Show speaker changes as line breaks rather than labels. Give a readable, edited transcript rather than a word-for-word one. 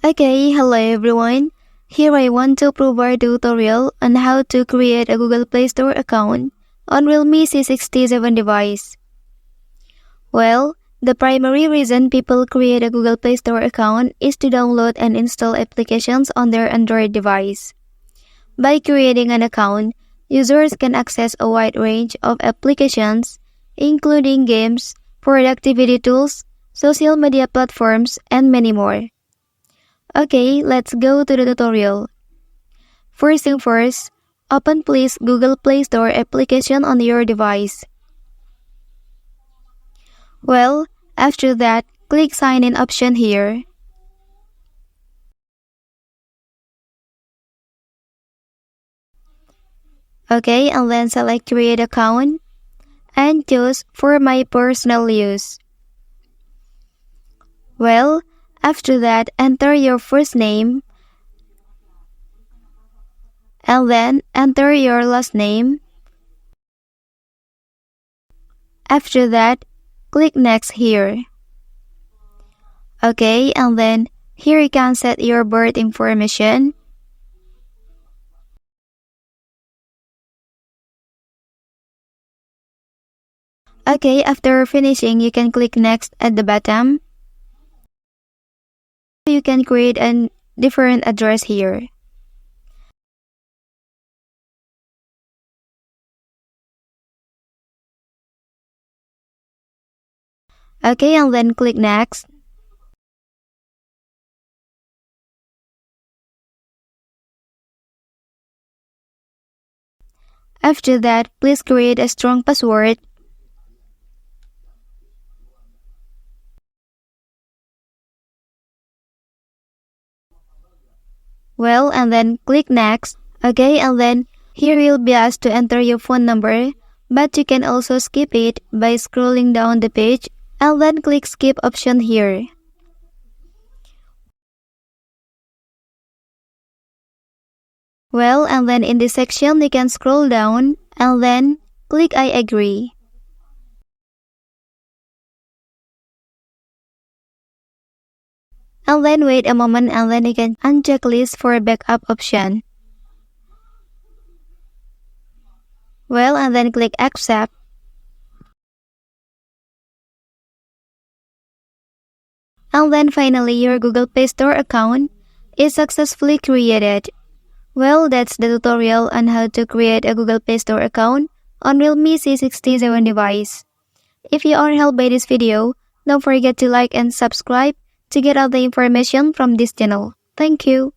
Okay, hello everyone. Here I want to provide a tutorial on how to create a Google Play Store account on Realme C67 device. Well, the primary reason people create a Google Play Store account is to download and install applications on their Android device. By creating an account, users can access a wide range of applications, including games, productivity tools, social media platforms, and many more. Okay, let's go to the tutorial. First thing first, open please Google Play Store application on your device. Well, after that, click sign in option here. Okay, and then select create account and choose for my personal use. Well, after that, enter your first name and then enter your last name. After that, click next here. Okay, and then here you can set your birth information. Okay, after finishing, you can click next at the bottom. You can create a different address here. Okay, and then click next. After that, please create a strong password. Well, and then click next. Okay, and then here you'll be asked to enter your phone number, but you can also skip it by scrolling down the page and then click skip option here. Well, and then in this section you can scroll down and then click I agree. And then wait a moment and then you can uncheck list for a backup option. Well, and then click accept. And then finally your Google Play Store account is successfully created. Well, that's the tutorial on how to create a Google Play Store account on Realme C67 device. If you are helped by this video, don't forget to like and subscribe to get all the information from this channel. Thank you.